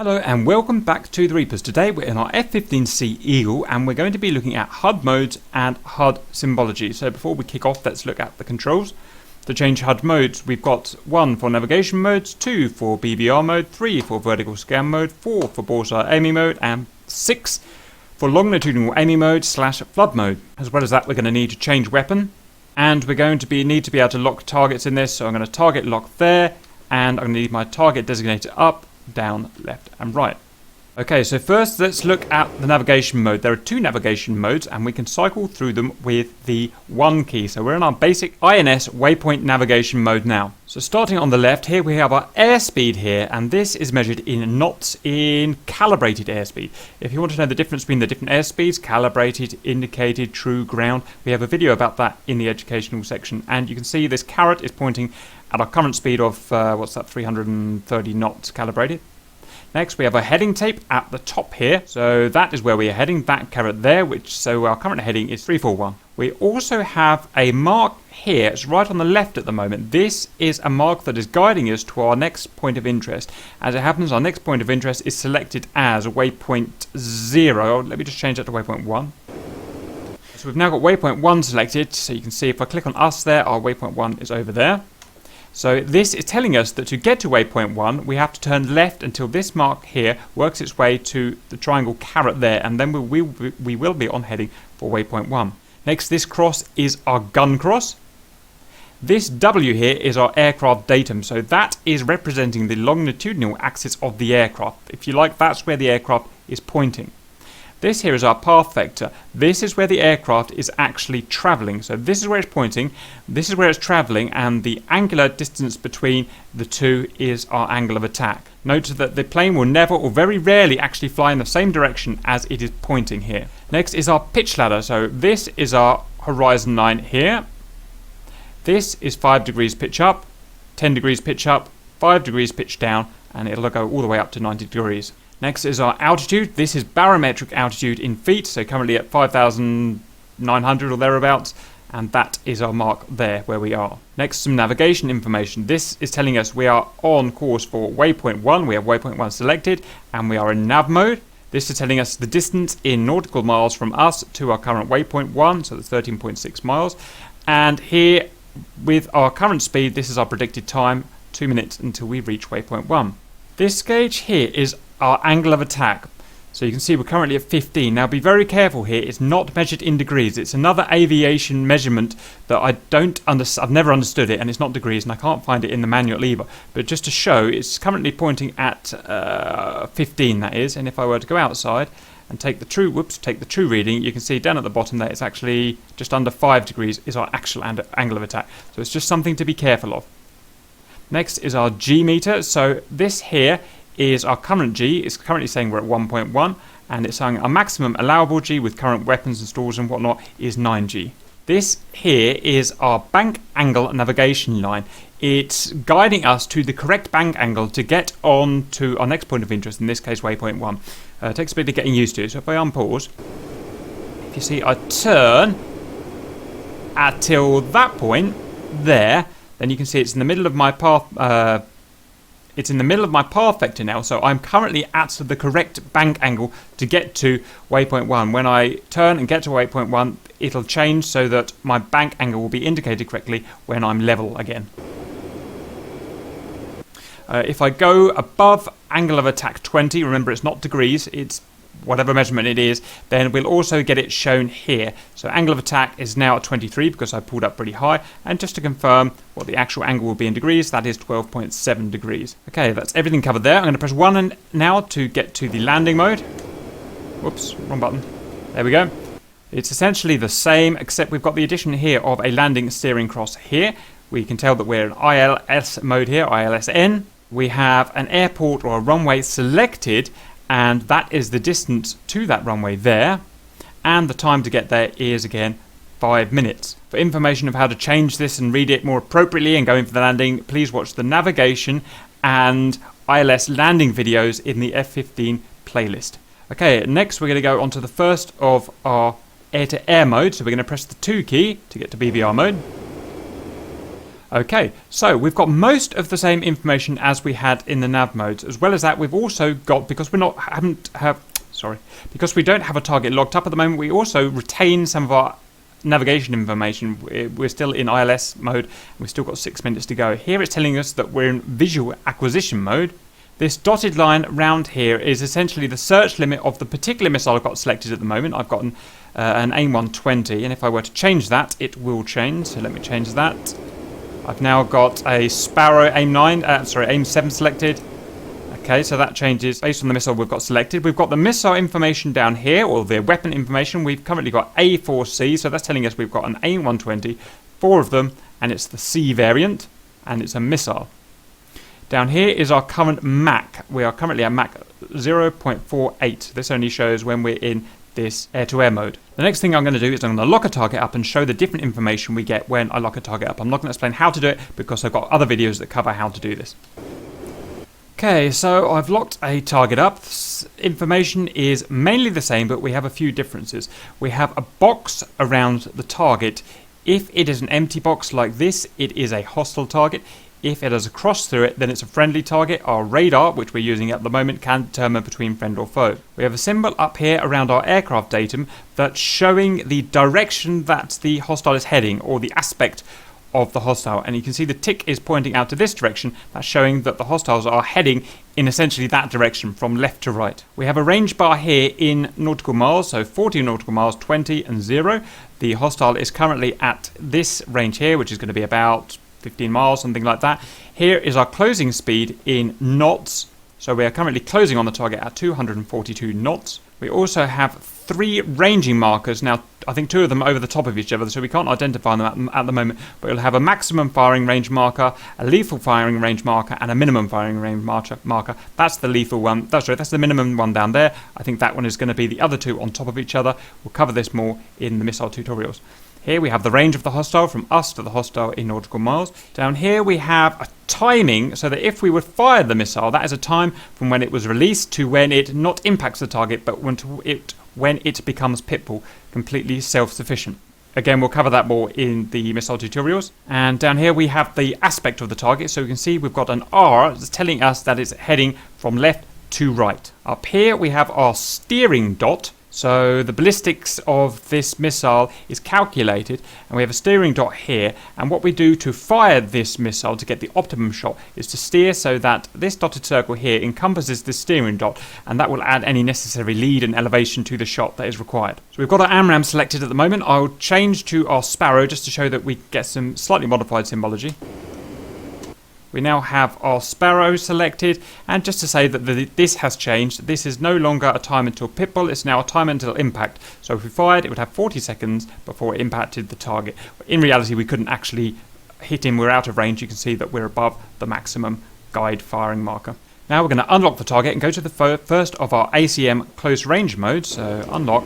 Hello and welcome back to the Reapers. Today we're in our F-15C Eagle and we're going to be looking at HUD modes and HUD symbology. So before we kick off, let's look at the controls. To change HUD modes, we've got 1 for navigation modes, 2 for BVR mode, 3 for vertical scan mode, 4 for Boresight aiming mode, and 6 for longitudinal aiming mode / flood mode. As well as that, we're going to need to change weapon, and we're going to need to be able to lock targets in this. So I'm going to target lock there, and I'm going to need my target designator up, down, left and right. Okay, so first let's look at the navigation mode. There are 2 navigation modes and we can cycle through them with the 1 key. So we're in our basic INS waypoint navigation mode now. So starting on the left here, we have our airspeed here, and this is measured in knots in calibrated airspeed. If you want to know the difference between the different airspeeds, calibrated, indicated, true, ground, we have a video about that in the educational section, and you can see this caret is pointing at our current speed of 330 knots calibrated. Next we have a heading tape at the top here, so that is where we are heading, that caret there, so our current heading is 341. We also have a mark here, it's right on the left at the moment. This is a mark that is guiding us to our next point of interest. As it happens, our next point of interest is selected as waypoint 0. Let me just change that to waypoint 1. So we've now got waypoint 1 selected, so you can see if I click on us there, our waypoint 1 is over there. So this is telling us that to get to waypoint 1, we have to turn left until this mark here works its way to the triangle caret there, and then we will be on heading for waypoint 1. Next, this cross is our gun cross. This W here is our aircraft datum, so that is representing the longitudinal axis of the aircraft. If you like, that's where the aircraft is pointing. This here is our path vector. This is where the aircraft is actually travelling. So this is where it's pointing, this is where it's travelling, and the angular distance between the two is our angle of attack. Note that the plane will never or very rarely actually fly in the same direction as it is pointing here. Next is our pitch ladder. So this is our horizon line here. This is 5 degrees pitch up, 10 degrees pitch up, 5 degrees pitch down, and it'll go all the way up to 90 degrees. Next is our altitude. This is barometric altitude in feet, so currently at 5,900 or thereabouts, and that is our mark there where we are. Next, some navigation information. This is telling us we are on course for waypoint 1. We have waypoint 1 selected, and we are in nav mode. This is telling us the distance in nautical miles from us to our current waypoint 1, so that's 13.6 miles. And here, with our current speed, this is our predicted time, 2 minutes until we reach waypoint 1. This gauge here is our angle of attack. So you can see we're currently at 15. Now be very careful here, it's not measured in degrees. It's another aviation measurement that I've never understood it, and it's not degrees, and I can't find it in the manual either. But just to show, it's currently pointing at 15, that is, and if I were to go outside and take the true reading, you can see down at the bottom there it's actually just under 5 degrees is our actual angle of attack. So it's just something to be careful of. Next is our G meter. So this here is our current G. It's currently saying we're at 1.1, and it's saying our maximum allowable G with current weapons and stores and whatnot is 9G. This here is our bank angle navigation line. It's guiding us to the correct bank angle to get on to our next point of interest, in this case waypoint 1. It takes a bit of getting used to, so if I unpause, if you see I turn until that point there, then you can see it's in the middle of my path. It's in the middle of my path vector now, so I'm currently at the correct bank angle to get to waypoint 1. When I turn and get to waypoint 1, it'll change so that my bank angle will be indicated correctly when I'm level again. If I go above angle of attack 20, remember it's not degrees, it's whatever measurement it is, then we'll also get it shown here. So angle of attack is now at 23 because I pulled up pretty high, and just to confirm what the actual angle will be in degrees, that is 12.7 degrees. Okay, that's everything covered there. I'm going to press 1 now to get to the landing mode. Whoops, wrong button. There we go. It's essentially the same, except we've got the addition here of a landing steering cross here. We can tell that we're in ILS mode here, ILSN. We have an airport or a runway selected, and that is the distance to that runway there, and the time to get there is again 5 minutes. For information of how to change this and read it more appropriately and go in for the landing, please watch the navigation and ILS landing videos in the F-15 playlist. Okay, next we're going to go on to the first of our air-to-air mode, so we're going to press the 2 key to get to BVR mode. Okay, so we've got most of the same information as we had in the nav modes. As well as that, we've also got, because we don't have a target locked up at the moment, we also retain some of our navigation information. We're still in ILS mode, and we've still got 6 minutes to go. Here it's telling us that we're in visual acquisition mode. This dotted line round here is essentially the search limit of the particular missile I've got selected at the moment. I've got an AIM-120, and if I were to change that, it will change. So let me change that. I've now got a Sparrow AIM-7 selected. Okay, so that changes based on the missile we've got selected. We've got the missile information down here, or the weapon information. We've currently got A4C, so that's telling us we've got an AIM-120, 4 of them, and it's the C variant, and it's a missile. Down here is our current Mach. We are currently at Mach 0.48. This only shows when we're in this air-to-air mode. The next thing I'm going to do is I'm going to lock a target up and show the different information we get when I lock a target up. I'm not going to explain how to do it because I've got other videos that cover how to do this. Okay, so I've locked a target up. Information is mainly the same, but we have a few differences. We have a box around the target. If it is an empty box like this, it is a hostile target. If it has a cross through it, then it's a friendly target. Our radar, which we're using at the moment, can determine between friend or foe. We have a symbol up here around our aircraft datum that's showing the direction that the hostile is heading, or the aspect of the hostile. And you can see the tick is pointing out to this direction. That's showing that the hostiles are heading in essentially that direction, from left to right. We have a range bar here in nautical miles, so 40 nautical miles, 20 and 0. The hostile is currently at this range here, which is going to be about 15 miles, something like that. Here is our closing speed in knots. So we are currently closing on the target at 242 knots. We also have 3 ranging markers. Now, I think 2 of them are over the top of each other, so we can't identify them at the moment, but it'll have a maximum firing range marker, a lethal firing range marker, and a minimum firing range marker. That's the lethal one. That's the minimum one down there. I think that one is going to be the other 2 on top of each other. We'll cover this more in the missile tutorials. Here we have the range of the hostile from us to the hostile in nautical miles. Down here we have a timing, so that if we would fire the missile, that is a time from when it was released to when it not impacts the target, but when it becomes pitbull, completely self-sufficient. Again, we'll cover that more in the missile tutorials. And down here we have the aspect of the target, so you can see we've got an R that's telling us that it's heading from left to right. Up here we have our steering dot. So the ballistics of this missile is calculated, and we have a steering dot here, and what we do to fire this missile to get the optimum shot is to steer so that this dotted circle here encompasses the steering dot, and that will add any necessary lead and elevation to the shot that is required. So we've got our AMRAAM selected at the moment. I'll change to our Sparrow just to show that we get some slightly modified symbology. We now have our Sparrow selected, and just to say that this has changed. This is no longer a time until pitbull, it's now a time until impact. So if we fired, it would have 40 seconds before it impacted the target. In reality, we couldn't actually hit him, we're out of range. You can see that we're above the maximum guide firing marker. Now we're going to unlock the target and go to the first of our ACM close range modes. So unlock.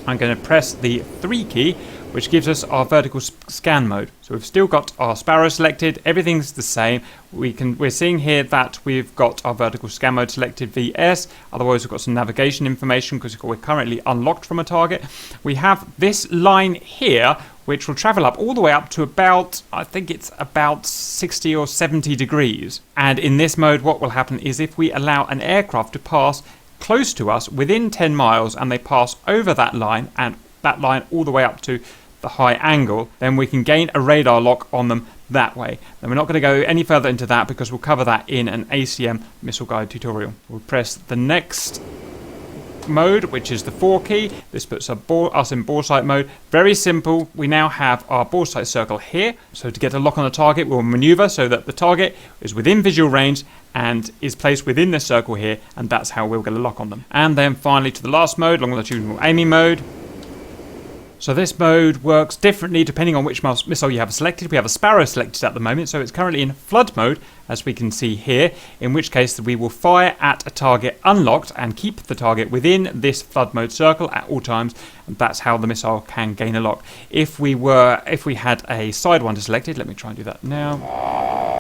I'm going to press the 3 key, which gives us our vertical scan mode. So we've still got our Sparrow selected, everything's the same. We're seeing here that we've got our vertical scan mode selected VS, otherwise we've got some navigation information because we're currently unlocked from a target. We have this line here, which will travel up all the way up to about, I think it's about 60 or 70 degrees. And in this mode, what will happen is if we allow an aircraft to pass close to us within 10 miles and they pass over that line, and that line all the way up to the high angle, then we can gain a radar lock on them that way. Then we're not going to go any further into that because we'll cover that in an ACM missile guide tutorial. We'll press the next mode, which is the 4 key. This puts us in Boresight mode. Very simple. We now have our Boresight circle here. So to get a lock on the target, we'll maneuver so that the target is within visual range and is placed within this circle here, and that's how we'll get a lock on them. And then finally to the last mode, longitudinal aiming mode. So this mode works differently depending on which missile you have selected. We have a Sparrow selected at the moment, so it's currently in flood mode, as we can see here, in which case we will fire at a target unlocked and keep the target within this flood mode circle at all times, and that's how the missile can gain a lock. If we had a Sidewinder selected, let me try and do that now.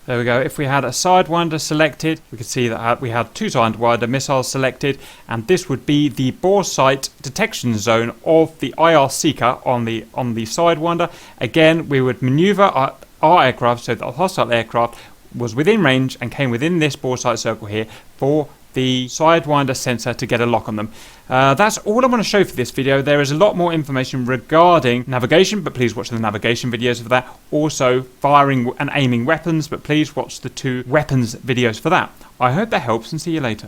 There we go. If we had a Sidewinder selected, we could see that we had 2 Sidewinder missiles selected, and this would be the Boresight detection zone of the IR seeker on the Sidewinder. Again, we would maneuver our aircraft, so the hostile aircraft was within range and came within this Boresight circle here for the Sidewinder sensor to get a lock on them. That's all I want to show for this video. There is a lot more information regarding navigation, but please watch the navigation videos for that. Also firing and aiming weapons, but please watch the 2 weapons videos for that. I hope that helps, and see you later.